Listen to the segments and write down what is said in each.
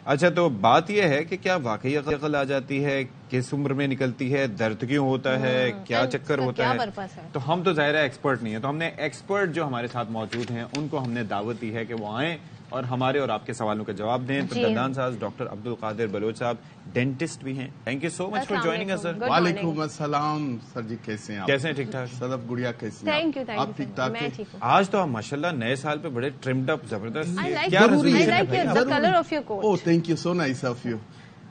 اچھا تو بات یہ ہے کہ کیا واقعی عقل آ جاتی ہے، کس عمر میں نکلتی ہے، درد کیوں ہوتا ہے، کیا چکر ہوتا ہے؟ تو ہم تو ظاہر ہے ایکسپرٹ نہیں ہیں، تو ہم نے ایکسپرٹ جو ہمارے ساتھ موجود ہیں ان کو ہم نے دعوت دی ہے کہ وہ آئیں اور ہمارے اور آپ کے سوالوں کا جواب دیں. تو دندان ساز ڈاکٹر عبدالقادر بلوچ صاحب ڈینٹسٹ بھی ہیں. Thank you so much for joining اس سر. وعلیکم السلام سر جی، کیسے ہیں آپ؟ کیسے ہیں؟ ٹھیک ٹھاک. صدف گڑیا کیسی ہیں آپ؟ ٹھیک ٹھاک ہیں؟ آج تو آپ ماشاءاللہ نئے سال پہ بڑے ٹرمڈ اپ زبردست. کیا ریزولوشن ہے؟ Oh thank you, so nice of you.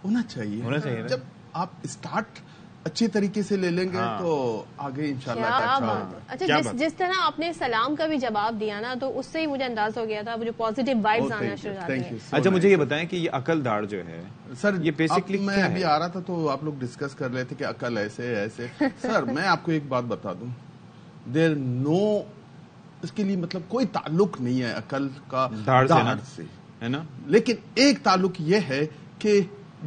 ہونا چاہیے جب آپ اسٹارٹ اچھی طریقے سے لے لیں گے تو آگے انشاءاللہ اچھا ہوگا. اچھا جس طرح آپ نے سلام کا بھی جواب دیا نا تو اس سے ہی مجھے انداز ہو گیا تھا، جو پازیٹیو وائبز آنا شروع ہو جاتے ہیں. اچھا مجھے یہ بتائیں کہ یہ عقل داڑ جو ہے سر، یہ بیسکلی میں ابھی آ رہا تھا تو آپ لوگ ڈسکس کر رہے تھے کہ عقل ایسے ایسے. سر میں آپ کو ایک بات بتا دوں، دیر نو، اس کے لیے مطلب کوئی تعلق نہیں ہے عقل کا داڑ سے، ہے نا. لیکن ایک تعلق یہ ہے کہ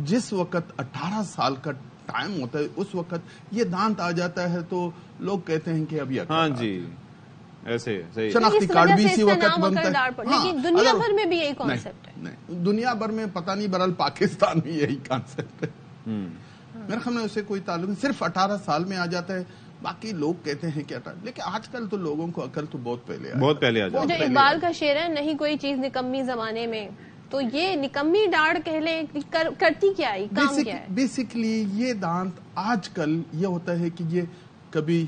جس وقت 18 سال کا ٹائم ہوتا ہے اس وقت یہ دانت آ جاتا ہے تو لوگ کہتے ہیں کہ ابھی عقل. ہاں جی ایسے شناختی کارڈ بھی اسی وقت بنتا ہے. لیکن دنیا بھر میں بھی یہی کانسیپٹ ہے. نہیں، دنیا بھر میں پتہ نہیں، برحال پاکستان میں یہی کانسیپٹ ہے. میرے خیال میں اسے کوئی تعلق نہیں، صرف 18 سال میں آ جاتا ہے. باقی لوگ کہتے ہیں کہ لیکن آج کل تو لوگوں کو عقل تو بہت پہلے آ جاتی ہے. جو اقبال کا شعر ہے، نہیں کوئی چیز نکمی زمانے میں، تو یہ نکمی ڈاڑ کہہ لیں، کرتی کیا ہے، کام کیا ہے؟ بیسکلی یہ دانت آج کل یہ ہوتا ہے کہ یہ کبھی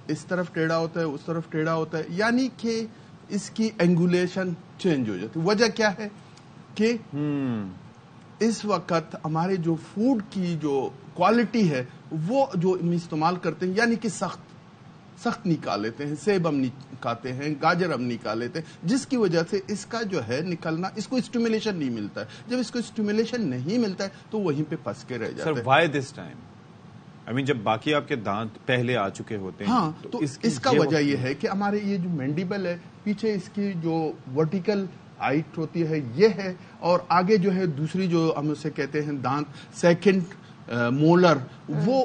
اس طرف ٹیڑھا ہوتا ہے، اس طرف ٹیڑھا ہوتا ہے، یعنی کہ اس کی اینگولیشن چینج ہو جاتی ہے. وجہ کیا ہے کہ اس وقت ہمارے جو فوڈ کی جو کوالٹی ہے وہ جو ہم استعمال کرتے ہیں، یعنی کہ سخت نکال لیتے ہیں، سیب ہم کھاتے ہیں، گاجر ہم نکال لیتے ہیں، جس کی وجہ سے اس کا جو ہے نکلنا، اس کو اسٹیمولیشن نہیں ملتا ہے. جب اس کو اسٹیمولیشن نہیں ملتا ہے تو وہیں پہ پھنس کے رہ جاتا ہے. Sir why this time? I mean جب باقی آپ کے دانت پہلے آ چکے ہوتے ہیں. ہاں تو اس کا وجہ یہ ہے کہ ہمارے یہ جو مینڈیبل ہے، پیچھے اس کی جو ورٹیکل ہائٹ ہوتی ہے یہ ہے، اور آگے جو ہے دوسری جو ہم اسے کہتے ہیں دانت سیکنڈ مولر، وہ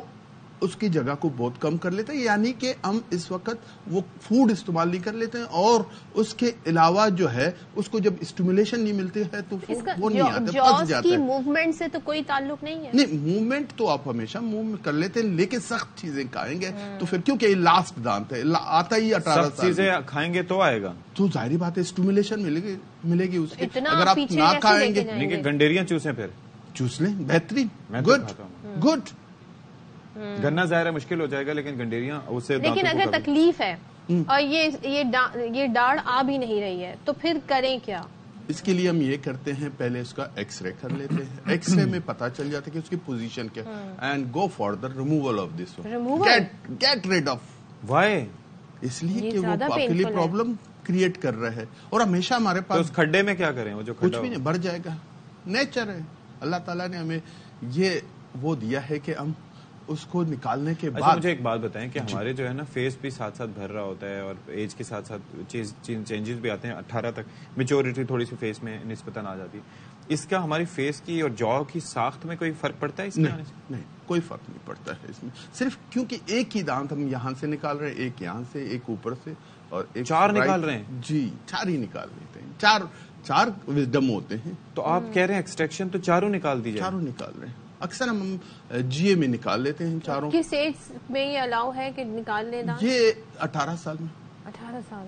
اس کی جگہ کو بہت کم کر لیتے ہیں. یعنی کہ ہم اس وقت وہ فوڈ استعمال نہیں کر لیتے ہیں، اور اس کے علاوہ جو ہے اس کو جب اسٹیمولیشن نہیں ملتی ہے تو وہ نہیں آتے، پھنس جاتے ہیں. موومنٹ سے تو کوئی تعلق نہیں ہے. نہیں، موومنٹ تو آپ ہمیشہ موو کر لیتے ہیں، لیکن سخت چیزیں کھائیں گے تو پھر کیونکہ یہ لاسٹ دانت ہے، آتا ہی 18 سال. سخت چیزیں کھائیں گے تو آئے گا، تو ظاہری بات ہے اسٹیمولیشن ملے گی اس کی. اگر آپ نہ کھائیں گے، گنڈیریاں چوسیں، پھر چوس لیں، بہترین، گڈ. گنا ظاہر ہے مشکل ہو جائے گا، لیکن گنڈیریاں اسے. لیکن اگر تکلیف ہے اور یہ ڈاڑ آ بھی نہیں رہی ہے تو پھر کریں کیا؟ اس کے لیے ہم یہ کرتے ہیں، پہلے اس کا ایکس رے کر لیتے ہیں. ایکس رے میں پتا چل جاتا ہے کہ اس کی پوزیشن کیا، and go for the removal of this. Get rid of. Why? اس لیے کہ وہ آپ کے لیے پرابلم کریٹ کر رہا ہے. اور ہمیشہ ہمارے پاس اس کھڈے میں کیا کریں؟ وہ جو کچھ بھی نہیں، بھر جائے گا، نیچر ہے. اللہ تعالیٰ نے ہمیں یہ وہ دیا ہے کہ ہم اس کو نکالنے کے بعد. مجھے ایک بات بتائیں کہ ہمارے جو ہے نا فیس بھی ساتھ ساتھ بھر رہا ہوتا ہے، اور ایج کے ساتھ ساتھ چینجز بھی آتے ہیں. 18 تک میچورٹی تھوڑی سی فیس میں نسبتاً آ جاتی ہے. اس کا ہماری فیس کی اور جو کی ساخت میں کوئی فرق پڑتا ہے؟ اس میں نہیں، کوئی فرق نہیں پڑتا ہے اس میں، صرف کیونکہ ایک ہی دانت ہم یہاں سے نکال رہے ہیں، ایک یہاں سے، ایک اوپر سے، اور ایک 4 نکال رہے ہیں. جی 4 ہی نکال لیتے ہیں. 4 وزڈم ہوتے ہیں. تو آپ کہہ رہے ہیں ایکسٹریکشن تو 4 نکال دی جائے؟ 4 نکال رہے ہیں. اکثر ہم جی اے میں نکال لیتے ہیں 4. کس ایج میں یہ الاؤ ہے کہ نکال لینا؟ یہ 18 سال میں. 18 سال.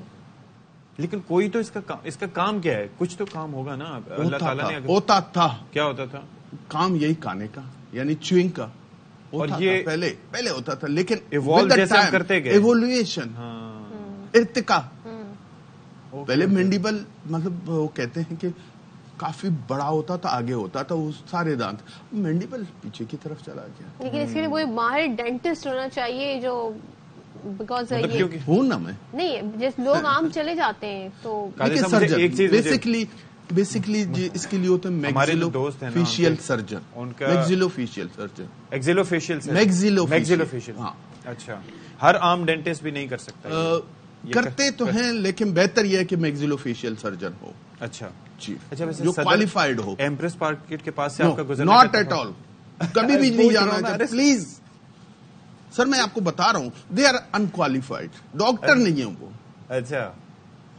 لیکن کوئی تو اس کا کام کیا ہے؟ کچھ تو کام ہوگا نا. اللہ تعالیٰ نے ہوتا تھا. کیا ہوتا تھا؟ کام یہی کھانے کا، یعنی چوئنگ کا. اور یہ پہلے ہوتا تھا، لیکن کرتے گئے ایوولویشن، ارتقا. پہلے مینڈیبل مطلب وہ کہتے ہیں کہ کافی بڑا ہوتا تھا، آگے ہوتا تھا وہ سارے دانت، مینڈیبل پیچھے کی طرف چلا گیا. لیکن اس کے لیے کوئی ماہر ڈینٹسٹ ہونا چاہیے جو بیکاز ہوں نا میں نہیں، جیسے لوگ عام چلے جاتے ہیں تو بیسکلی اس کے لیے ہوتے ہیں میگزیلوفیشیل سرجن. میگزیلوفیشیل. ہاں اچھا، ہر عام ڈینٹسٹ بھی نہیں کر سکتا؟ کرتے تو ہیں، لیکن بہتر یہ ہے کہ میگزیلوفیشیل سرجن ہو. اچھا جی، جو کوالیفائڈ ہو. ایمپریس مارکیٹ کے پاس سے آپ کا گزرنا؟ ناٹ ایٹ آل، کبھی بھی نہیں جانا چاہیے پلیز. سر میں آپ کو بتا رہا ہوں، دے آر انکوالیفائڈ، ڈاکٹر نہیں ہیں وہ. اچھا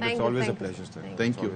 Thank you. Thank you.